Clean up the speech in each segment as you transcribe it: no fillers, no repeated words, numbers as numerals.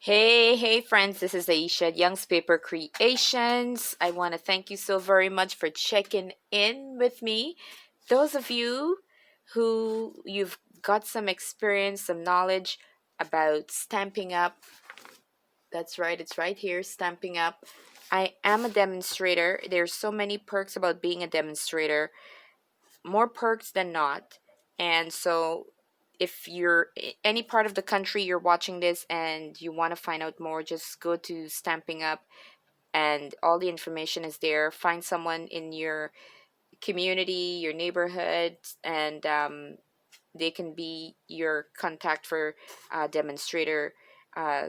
Hey friends, this is Aisha at Young's Paper Creations. I want to thank you so very much for checking in with me. Those of you who you've got some experience, some knowledge about Stamping Up, that's right, it's right here, Stamping Up. I am a demonstrator. There's so many perks about being a demonstrator, more perks than not. And so if you're any part of the country you're watching this and you want to find out more, just go to Stamping Up and all the information is there. Find someone in your community, your neighborhood, and they can be your contact for demonstrator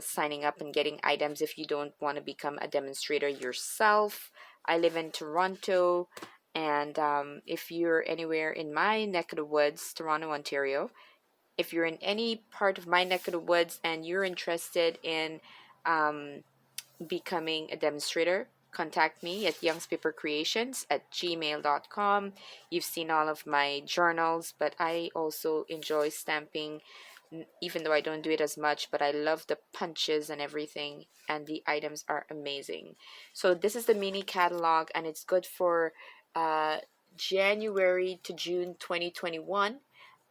signing up and getting items if you don't want to become a demonstrator yourself. I live in Toronto, and if you're anywhere in my neck of the woods, Toronto, Ontario, if you're in any part of my neck of the woods and you're interested in becoming a demonstrator, contact me at youngspapercreations@gmail.com. You've seen all of my journals, but I also enjoy stamping, even though I don't do it as much, but I love the punches and everything, and the items are amazing. So this is the mini catalog, and it's good for January to June 2021,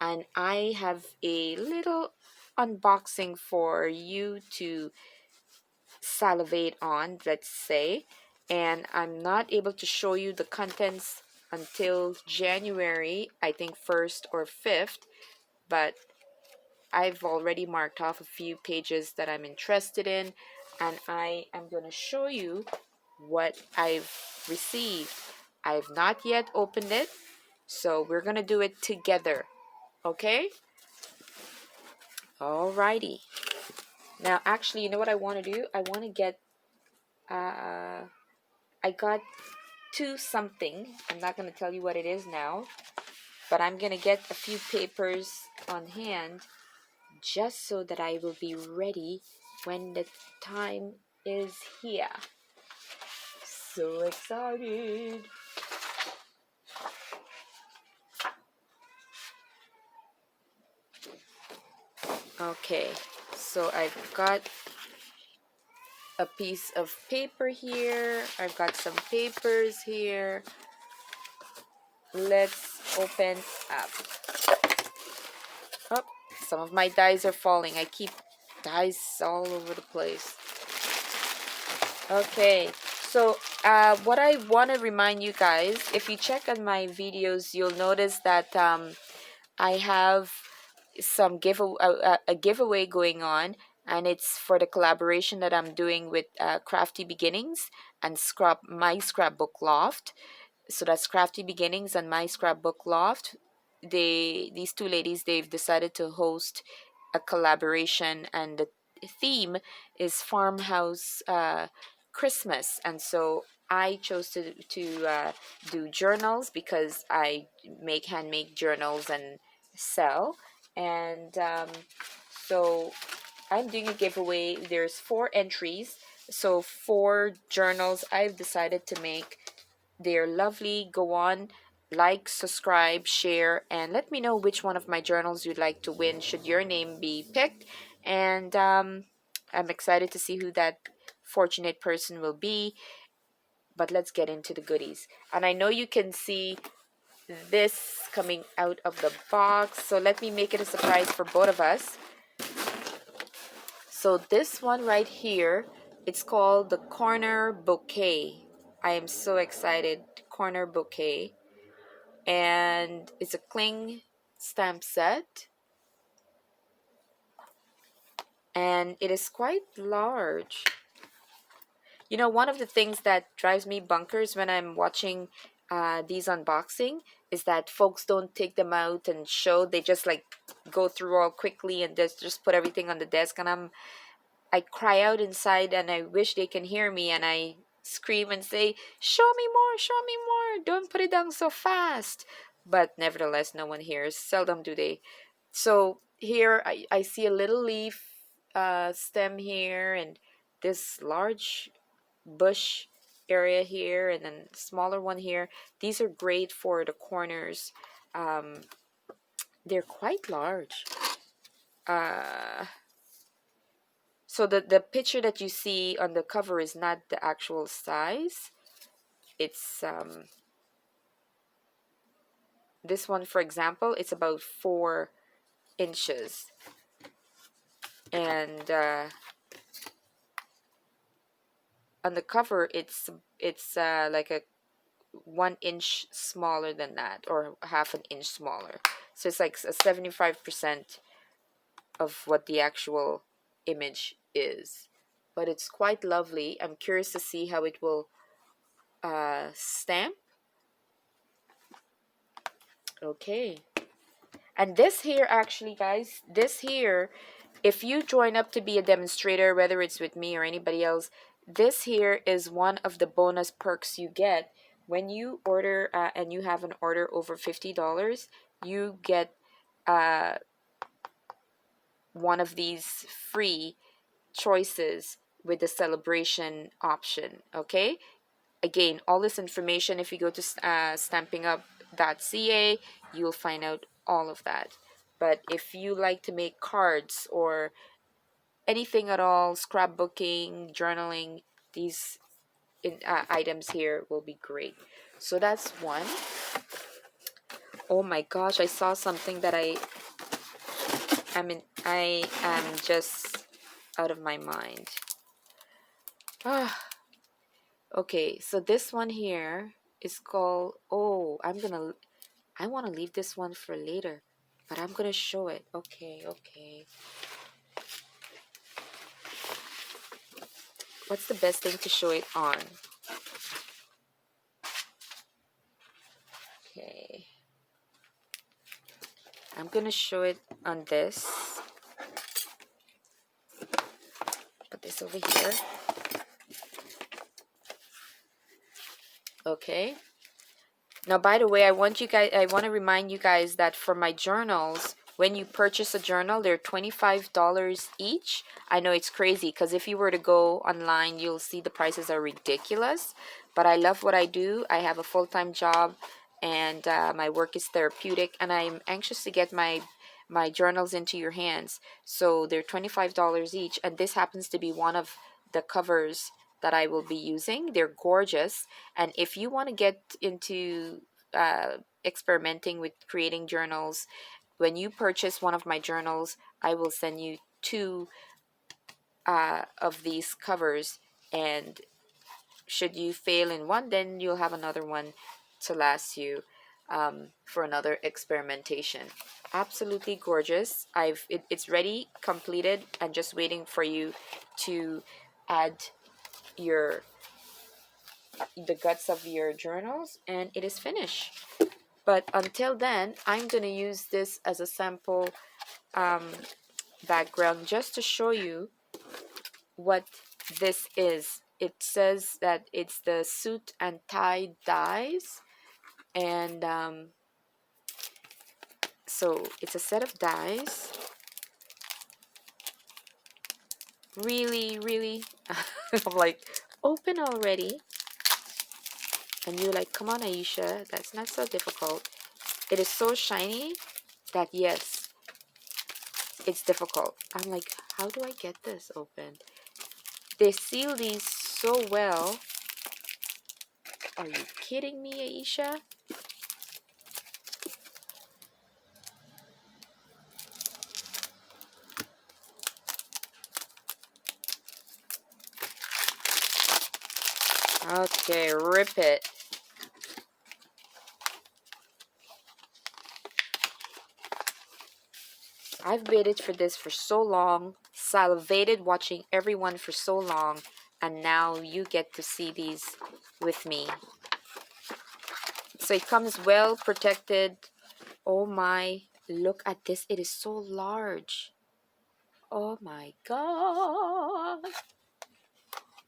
and I have a little unboxing for you to salivate on, let's say, and I'm not able to show you the contents until January, I think 1st or 5th, but I've already marked off a few pages that I'm interested in, and I am going to show you what I've received. I've not yet opened it, so we're going to do it together, okay? Alrighty. Now, actually, you know what I want to do? I want to get, I got to something. I'm not going to tell you what it is now, but I'm going to get a few papers on hand just so that I will be ready when the time is here. So excited. Okay, so I've got a piece of paper here. I've got some papers here. Let's open up. Oh, some of my dies are falling. I keep dies all over the place. Okay, so what I want to remind you guys, if you check on my videos, you'll notice that I have some a giveaway going on, and it's for the collaboration that I'm doing with Crafty Beginnings and My Scrapbook Loft. So that's Crafty Beginnings and My Scrapbook Loft. These two ladies, they've decided to host a collaboration, and the theme is Farmhouse Christmas, and so I chose to do journals because I make handmade journals and sell, and so I'm doing a giveaway. There's 4 entries, so 4 journals I've decided to make. They're lovely. Go on, like, subscribe, share, and let me know which one of my journals you'd like to win should your name be picked. And I'm excited to see who that fortunate person will be. But let's get into the goodies. And I know you can see this coming out of the box, so let me make it a surprise for both of us. So this one right here, it's called the Corner Bouquet. I am so excited. Corner Bouquet. And it's a cling stamp set. And it is quite large. You know, one of the things that drives me bonkers when I'm watching these unboxing is that folks don't take them out and show. They just like go through all quickly and just put everything on the desk. And I cry out inside and I wish they can hear me, and I scream and say, show me more, show me more, don't put it down so fast. But nevertheless, no one hears. Seldom do they. So here I see a little leaf stem here, and this large bush area here, and then smaller one here. These are great for the corners. They're quite large. So the picture that you see on the cover is not the actual size. It's this one, for example, it's about 4 inches, and on the cover it's like a 1 inch smaller than that, or half an inch smaller. So it's like a 75% of what the actual image is. But it's quite lovely. I'm curious to see how it will stamp. Okay. And this here, actually, guys, this here, if you join up to be a demonstrator, whether it's with me or anybody else, this here is one of the bonus perks you get when you order and you have an order over $50. You get one of these free choices with the celebration option. Okay, again, all this information, if you go to stampingup.ca, you'll find out all of that. But if you like to make cards or anything at all, scrapbooking, journaling, these items here will be great. So that's one. Oh my gosh, I saw something that I am just out of my mind. Ah, okay, so this one here is called, oh, I want to leave this one for later, but I'm gonna show it. Okay. What's the best thing to show it on? Okay, I'm gonna show it on this. Put this over here. Okay. Now, by the way, I want to remind you guys that for my journals, when you purchase a journal, they're $25 each. I know it's crazy because if you were to go online, you'll see the prices are ridiculous. But I love what I do. I have a full-time job, and my work is therapeutic, and I'm anxious to get my journals into your hands. So they're $25 each, and this happens to be one of the covers that I will be using. They're gorgeous, and if you want to get into experimenting with creating journals, when you purchase one of my journals, I will send you 2 of these covers, and should you fail in one, then you'll have another one to last you for another experimentation. Absolutely gorgeous. It's ready, completed, and just waiting for you to add the guts of your journals, and it is finished. But until then, I'm gonna use this as a sample background just to show you what this is. It says that it's the suit and tie dies, and so it's a set of dies. Really I'm like, open already, and you're like, come on, Aisha, that's not so difficult. It is so shiny that yes, it's difficult. I'm like, how do I get this open? They seal these so well. Are you kidding me, Aisha? Okay, rip it. I've waited for this for so long, salivated watching everyone for so long, and now you get to see these with me. So it comes well protected. Oh my, look at this. It is so large. Oh my god.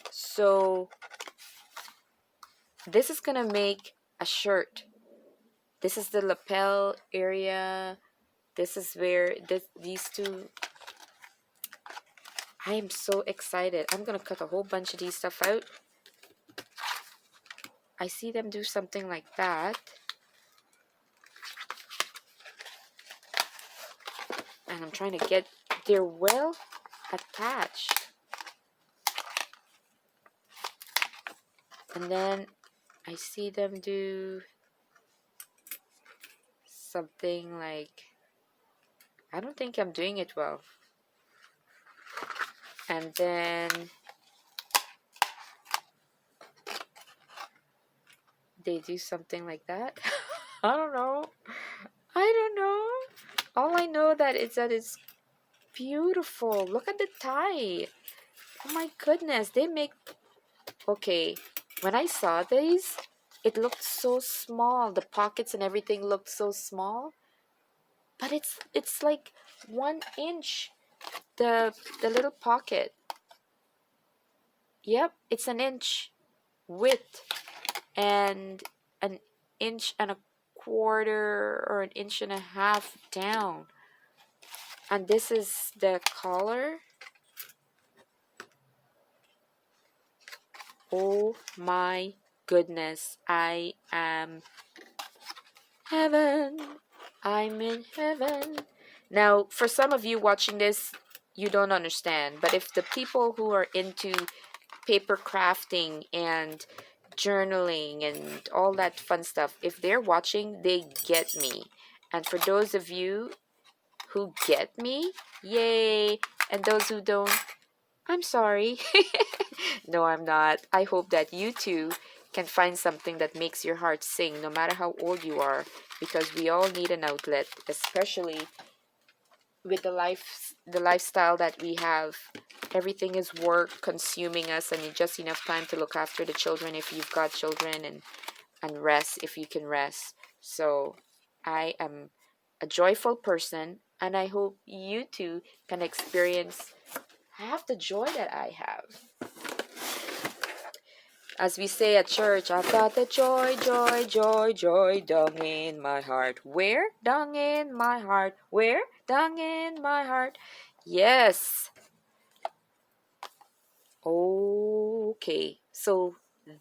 So this is gonna make a shirt. This is the lapel area. This is where these two. I am so excited. I'm gonna cut a whole bunch of these stuff out. I see them do something like that. And I'm trying to get, they're well attached. And then I see them do something like, I don't think I'm doing it well. And then they do something like that. I don't know. I don't know. All I know that it's beautiful. Look at the tie. Oh my goodness. They make, okay, when I saw these, it looked so small. The pockets and everything looked so small. But it's like 1 inch. The little pocket. Yep, it's an inch width and an inch and a quarter or an inch and a half down. And this is the collar. Oh my goodness, I am heaven. I'm in heaven. Now, for some of you watching this, you don't understand, but if the people who are into paper crafting and journaling and all that fun stuff, if they're watching, they get me. And for those of you who get me, yay. And those who don't, I'm sorry. No, I'm not. I hope that you too can find something that makes your heart sing, no matter how old you are, because we all need an outlet, especially with the lifestyle that we have. Everything is work consuming us, and just enough time to look after the children if you've got children, and rest if you can rest. So I am a joyful person, and I hope you too can experience half the joy that I have. As we say at church, I've got the joy, joy, joy, joy, dung in my heart. Where? Dung in my heart. Where? Dung in my heart. Yes. Okay. So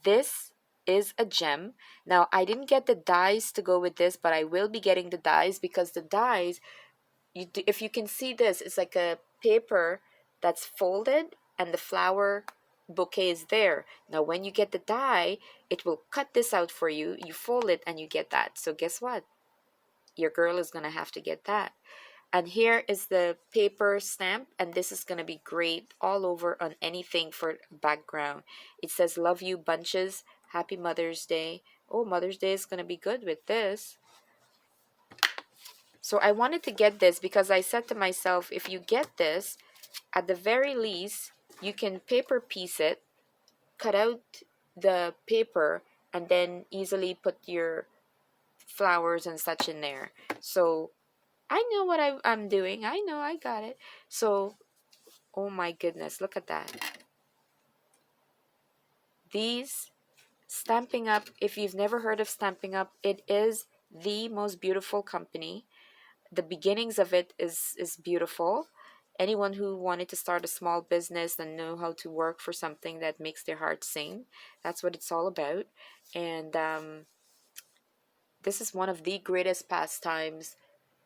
this is a gem. Now, I didn't get the dies to go with this, but I will be getting the dies because the dies, if you can see this, it's like a paper that's folded and the flower bouquet is there. Now when you get the die, it will cut this out for you. You fold it and you get that. So guess what? Your girl is gonna have to get that. And here is the paper stamp, and this is gonna be great all over on anything for background. It says love you bunches, happy Mother's Day. Oh, Mother's Day is gonna be good with this. So I wanted to get this because I said to myself, if you get this, at the very least, you can paper piece it, cut out the paper, and then easily put your flowers and such in there. So I know what I'm doing. I know I got it. So, oh my goodness, look at that. These Stampin' Up, if you've never heard of Stampin' Up, it is the most beautiful company. The beginnings of it is beautiful. Anyone who wanted to start a small business and know how to work for something that makes their heart sing, that's what it's all about. And this is one of the greatest pastimes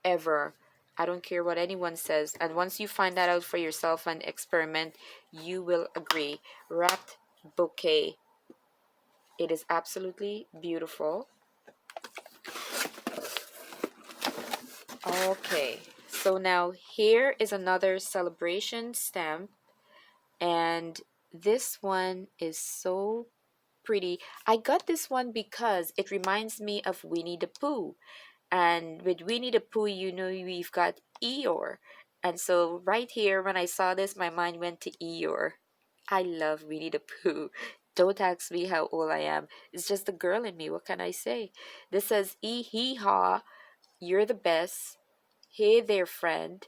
ever. I don't care what anyone says. And once you find that out for yourself and experiment, you will agree. Wrapped bouquet. It is absolutely beautiful. Okay, so now here is another celebration stamp, and this one is so pretty. I got this one because it reminds me of Winnie the Pooh, and with Winnie the Pooh, you know, we've got Eeyore, and so right here when I saw this, my mind went to Eeyore. I love Winnie the Pooh. Don't ask me how old I am. It's just the girl in me. What can I say? This says, "Ee hee haw, you're the best. Hey there, friend.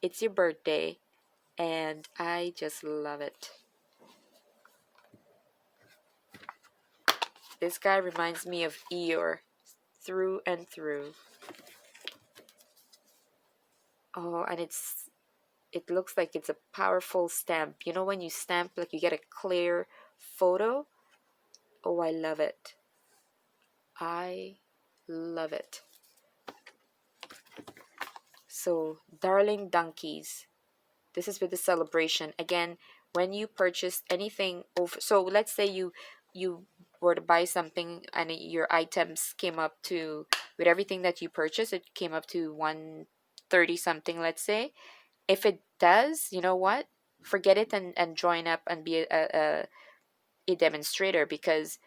It's your birthday." And I just love it. This guy reminds me of Eeyore through and through. Oh, and it looks like it's a powerful stamp. You know when you stamp, like you get a clear photo? Oh, I love it. I love it. So, darling donkeys. This is with the celebration. Again, when you purchase anything over, so let's say you you were to buy something and your items came up to, with everything that you purchased, it came up to 130 something, let's say. If it does, you know what? Forget it and join up and be a demonstrator, because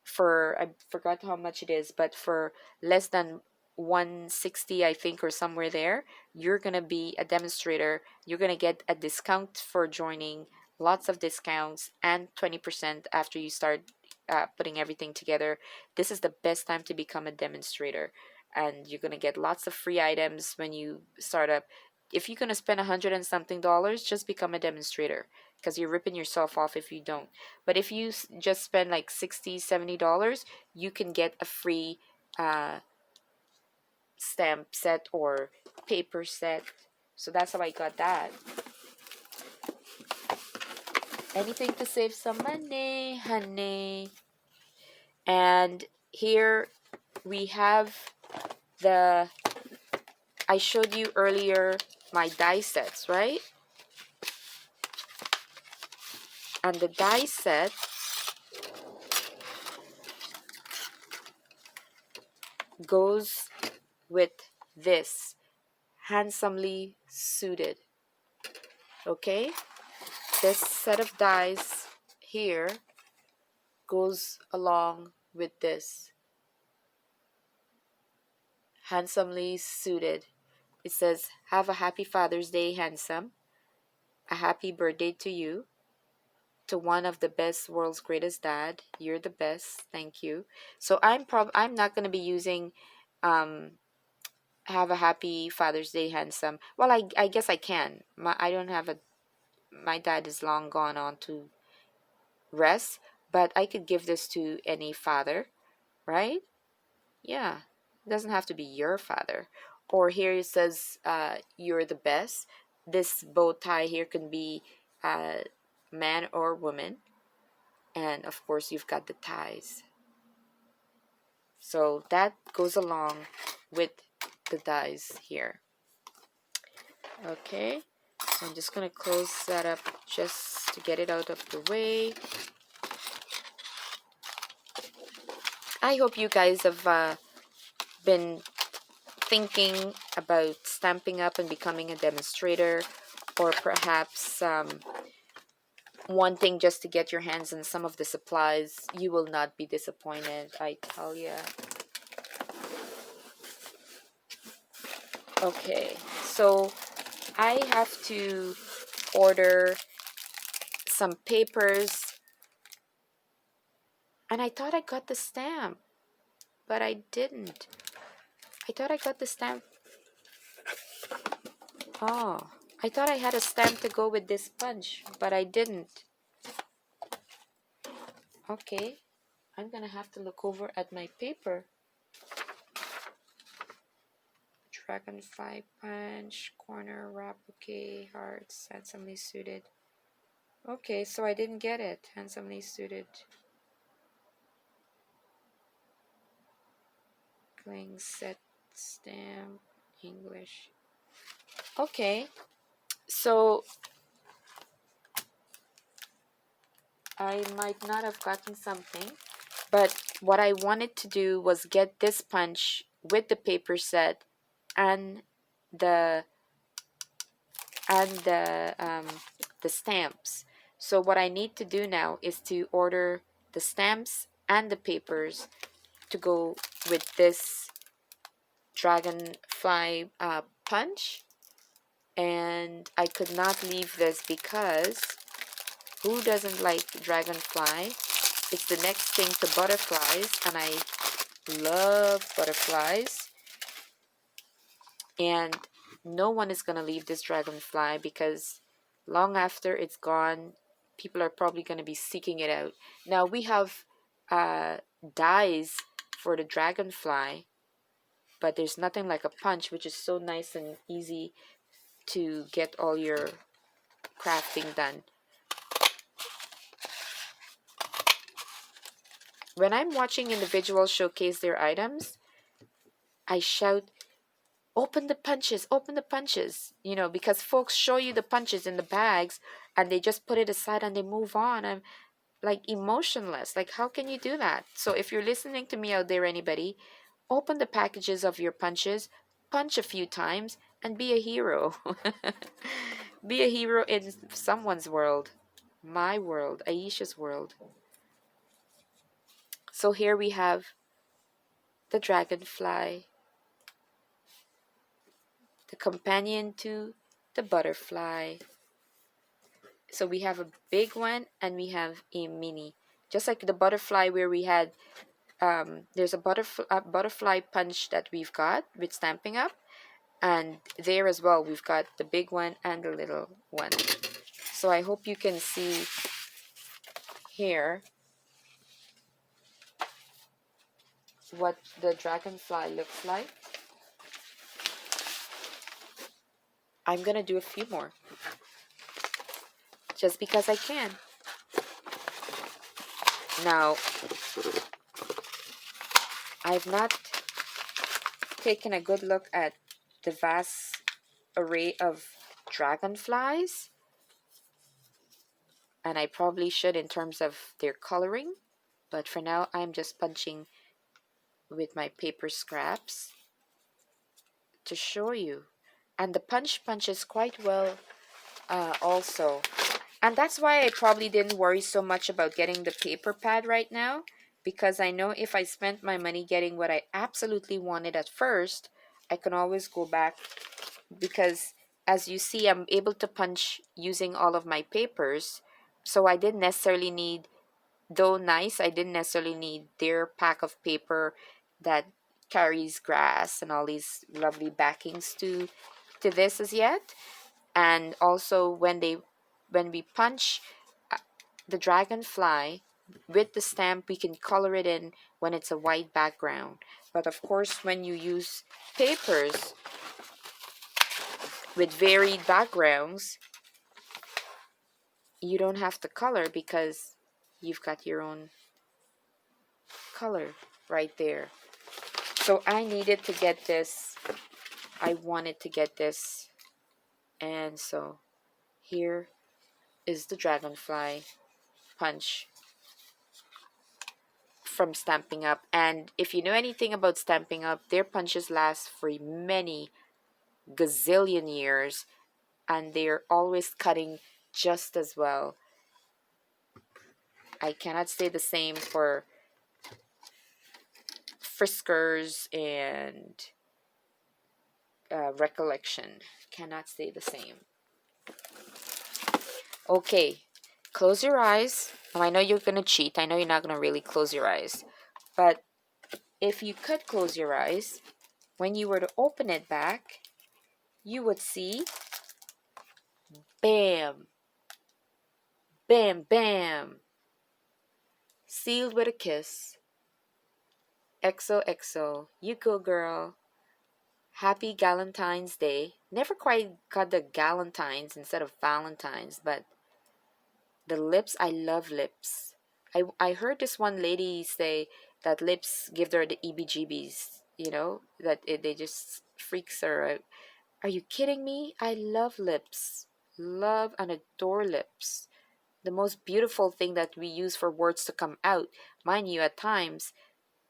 for, I forgot how much it is, but for less than 160, I think, or somewhere there, you're gonna be a demonstrator. You're gonna get a discount for joining, lots of discounts, and 20% after you start putting everything together. This is the best time to become a demonstrator, and you're gonna get lots of free items when you start up. If you're gonna spend $100 and something, just become a demonstrator, because you're ripping yourself off if you don't. But if you just spend like $60, $70, you can get a free uh, stamp set or paper set. So that's how I got that. Anything to save some money, honey. And here we have the, I showed you earlier my die sets, right? And the die set goes with this, handsomely suited. Okay, this set of dies here goes along with this, handsomely suited. It says, have a happy Father's Day, handsome. A happy birthday to you. To one of the best, world's greatest dad. You're the best. Thank you. So I'm not gonna be using have a happy Father's Day, handsome. Well, I guess I can. I don't have a, my dad is long gone on to rest, but I could give this to any father, right? Yeah, it doesn't have to be your father. Or here it says, you're the best. This bow tie here can be man or woman. And of course, you've got the ties. So that goes along with the dies here. Okay, so I'm just going to close that up just to get it out of the way. I hope you guys have been thinking about stamping up and becoming a demonstrator, or perhaps wanting just to get your hands on some of the supplies. You will not be disappointed, I tell you. Okay, so I have to order some papers, and I thought I got the stamp, but I didn't. I thought I got the stamp. Oh, I thought I had a stamp to go with this punch, but I didn't. Okay, I'm gonna have to look over at my paper. Dragonfly Punch, corner, wrap, bouquet, hearts, handsomely suited. Okay, so I didn't get it. Handsomely suited. Cling set stamp, English. Okay, so I might not have gotten something, but what I wanted to do was get this punch with the paper set and the and the stamps. So what I need to do now is to order the stamps and the papers to go with this Dragonfly punch. And I could not leave this because who doesn't like Dragonfly? It's the next thing to butterflies, and I love butterflies. And no one is going to leave this Dragonfly, because long after it's gone, people are probably going to be seeking it out. Now we have dies for the Dragonfly, but there's nothing like a punch, which is so nice and easy to get all your crafting done. When I'm watching individuals showcase their items, I shout, open the punches, open the punches, you know, because folks show you the punches in the bags and they just put it aside and they move on. like emotionless. Like, how can you do that? So if you're listening to me out there, anybody, open the packages of your punches, punch a few times, and be a hero. Be a hero in someone's world. My world, Aisha's world. So here we have the dragonfly, the companion to the butterfly. So we have a big one and we have a mini. Just like the butterfly where we had, there's a butterfly punch that we've got with Stampin' Up. And there as well, we've got the big one and the little one. So I hope you can see here what the dragonfly looks like. I'm going to do a few more. Just because I can. Now, I've not taken a good look at the vast array of dragonflies. And I probably should in terms of their coloring. But for now, I'm just punching with my paper scraps to show you. And the punch punches quite well also. And that's why I probably didn't worry so much about getting the paper pad right now, because I know if I spent my money getting what I absolutely wanted at first, I can always go back, because as you see, I'm able to punch using all of my papers. So I didn't necessarily need, though nice, I didn't necessarily need their pack of paper that carries grass and all these lovely backings to this as yet. And also when we punch the dragonfly with the stamp, we can color it in when it's a white background. But of course, when you use papers with varied backgrounds, you don't have to color because you've got your own color right there. So I needed to get this. I wanted to get this. And so here is the dragonfly punch from Stampin' Up. And if you know anything about Stampin' Up, their punches last for many gazillion years, and they're always cutting just as well. I cannot say the same for Friskers and Recollection. Cannot say the same. Okay, close your eyes. Now, I know you're going to cheat. I know you're not going to really close your eyes. But if you could close your eyes, when you were to open it back, you would see, bam, bam, bam, sealed with a kiss. XOXO, you go girl. Happy Galentine's Day. Never quite got the Galentines instead of Valentine's, but the lips, I love lips. I heard this one lady say that lips give her the EBGBs, you know, that they just freaks her out. Are you kidding me? I love lips. Love and adore lips. The most beautiful thing that we use for words to come out. Mind you, at times,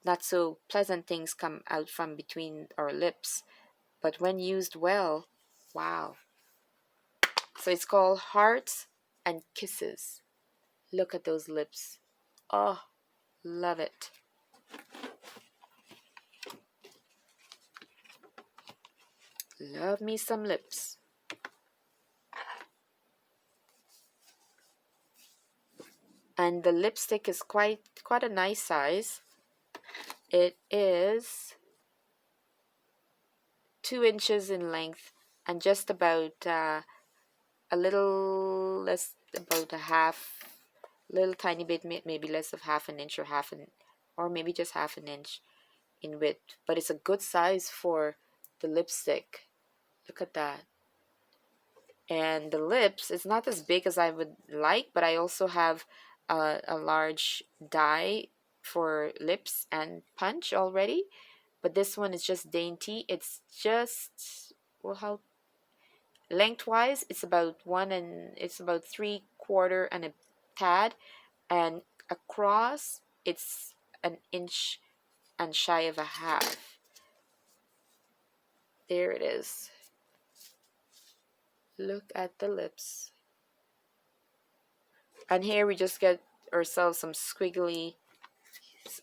not so pleasant things come out from between our lips. But when used well, wow. So it's called Hearts and Kisses. Look at those lips. Oh, love it. Love me some lips. And the lipstick is quite a nice size. It is 2 inches in length and just about a little less, about a half, little tiny bit, maybe less of half an inch, or maybe just half an inch in width. But it's a good size for the lipstick. Look at that. And the lips, it's not as big as I would like, but I also have a large die for lips and punch already. But this one is just dainty. It's just, well, how lengthwise it's about 3/4 and a tad, and across it's an inch and shy of a half. There it is. Look at the lips. And here we just get ourselves some squiggly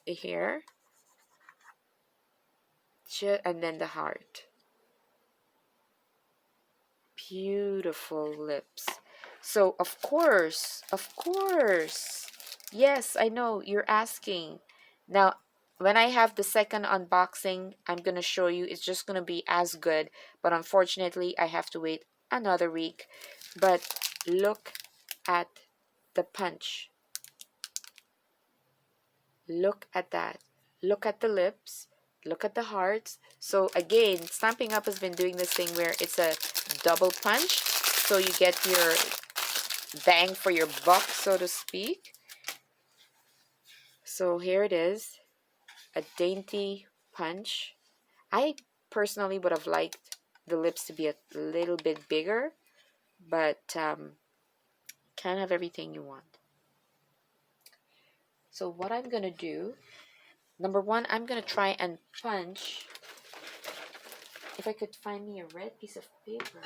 here, and then the heart. Beautiful lips. So of course, yes, I know you're asking. Now, when I have the second unboxing, I'm gonna show you. It's just gonna be as good, but unfortunately, I have to wait another week. But look at the punch. Look at that. Look at the lips. Look at the hearts. So again, Stampin' Up has been doing this thing where it's a double punch. So you get your bang for your buck, so to speak. So here it is. A Dainty Punch. I personally would have liked the lips to be a little bit bigger. But can't have everything you want. So what I'm going to do, number one, I'm going to try and punch. If I could find me a red piece of paper.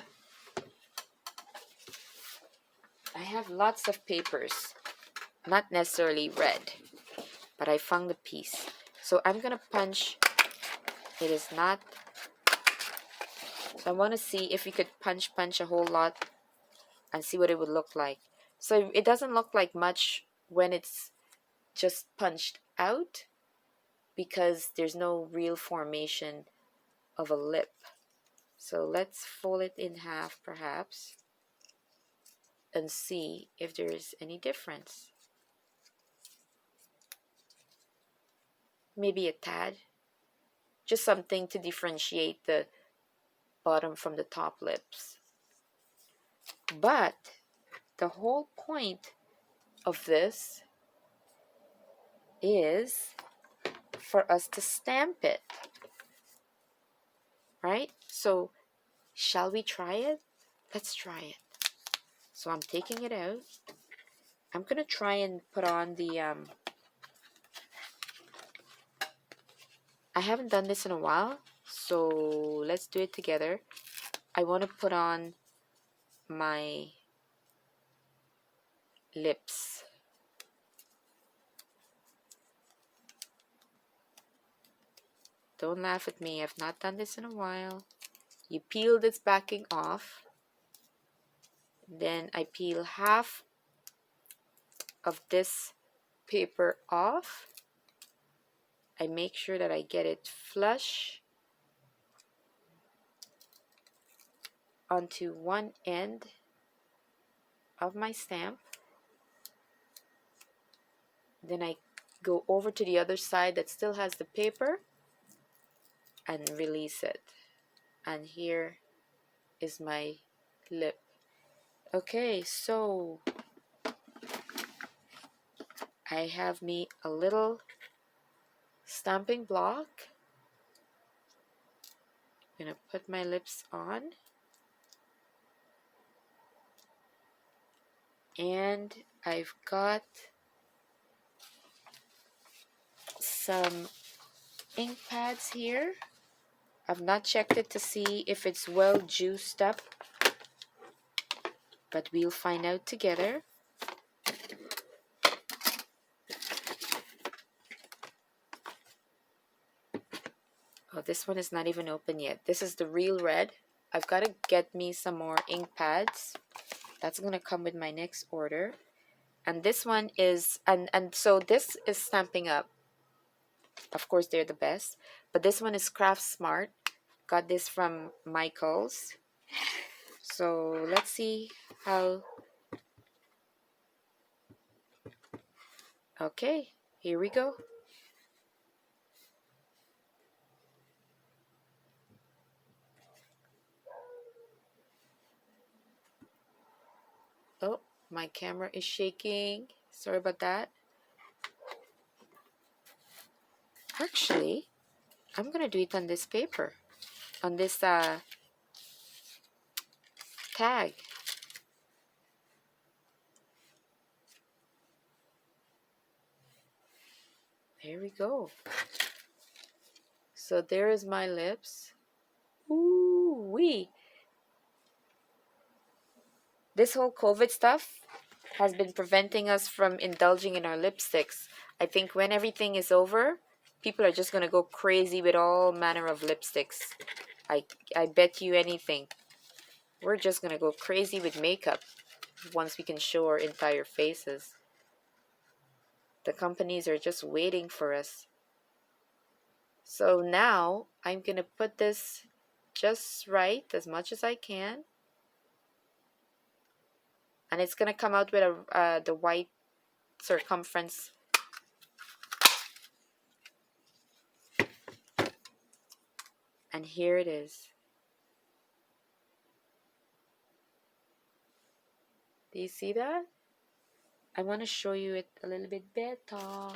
I have lots of papers, not necessarily red, but I found the piece. So I'm going to punch. It is not. So I want to see if we could punch a whole lot and see what it would look like. So it doesn't look like much when it's just punched out because there's no real formation of a lip. So let's fold it in half perhaps and see if there is any difference. Maybe a tad. Just something to differentiate the bottom from the top lips. But the whole point of this is for us to stamp it. Right? So shall we try it? Let's try it. So I'm taking it out. I'm going to try and put on the I haven't done this in a while, so let's do it together. I want to put on my lips. Don't laugh at me. I've not done this in a while. You peel this backing off. Then I peel half of this paper off. I make sure that I get it flush onto one end of my stamp. Then I go over to the other side that still has the paper and release it. And here is my lip. Okay, so I have me a little stamping block. I'm gonna put my lips on. And I've got some ink pads here. I've not checked it to see if it's well juiced up, but we'll find out together. Oh, this one is not even open yet. This is the real red. I've got to get me some more ink pads. That's going to come with my next order. And this one is, and so this is Stampin' Up. Of course, they're the best. But this one is Craft Smart. Got this from Michael's. So let's see how. Okay, here we go. Oh, my camera is shaking. Sorry about that. Actually, I'm gonna do it on this paper, on this tag. There we go. So there is my lips. Ooh wee. This whole COVID stuff has been preventing us from indulging in our lipsticks. I think when everything is over, people are just gonna go crazy with all manner of lipsticks. I bet you anything. We're just gonna go crazy with makeup once we can show our entire faces. The companies are just waiting for us. So now I'm gonna put this just right, as much as I can. And it's gonna come out with the white circumference. And here it is. Do you see that? I want to show you it a little bit better.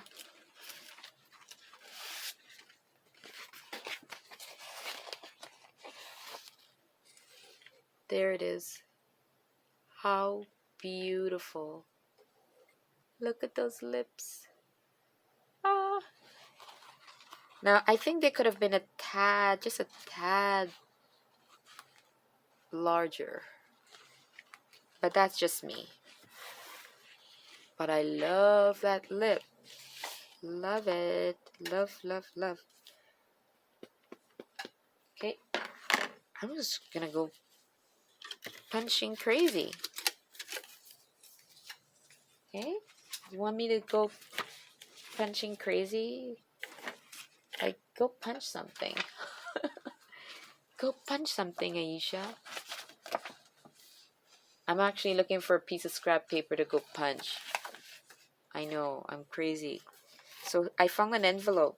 There it is. How beautiful. Look at those lips. Ah. Now, I think they could have been a tad, just a tad larger. But that's just me. But I love that lip. Love it. Love, love, love. Okay. I'm just gonna go punching crazy. Okay? You want me to go punching crazy? Like, go punch something. Go punch something, Aisha. I'm actually looking for a piece of scrap paper to go punch. I know, I'm crazy. So I found an envelope.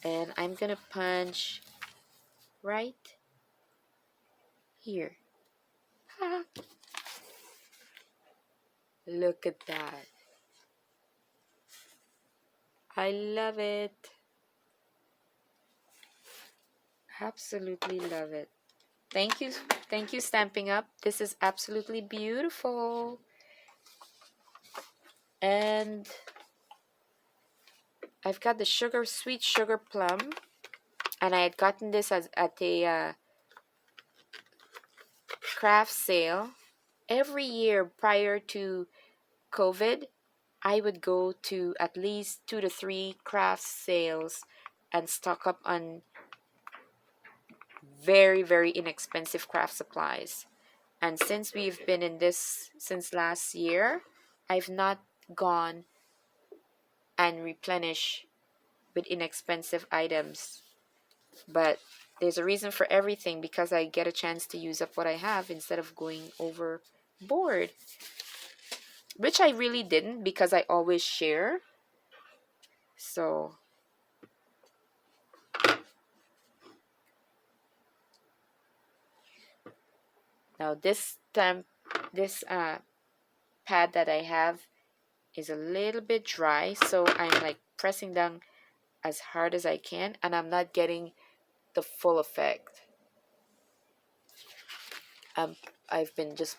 And I'm gonna punch right here. Look at that. I love it. Absolutely love it. Thank you, Stamping Up. This is absolutely beautiful. And I've got the sweet sugar plum, and I had gotten this at a craft sale. Every year prior to COVID, I would go to at least 2 to 3 craft sales and stock up on very, very inexpensive craft supplies. And since we've been in this since last year, I've not gone and replenish with inexpensive items. But there's a reason for everything, because I get a chance to use up what I have instead of going overboard. Which I really didn't, because I always share. So now this pad that I have is a little bit dry, so I'm like pressing down as hard as I can, and I'm not getting the full effect. I've been just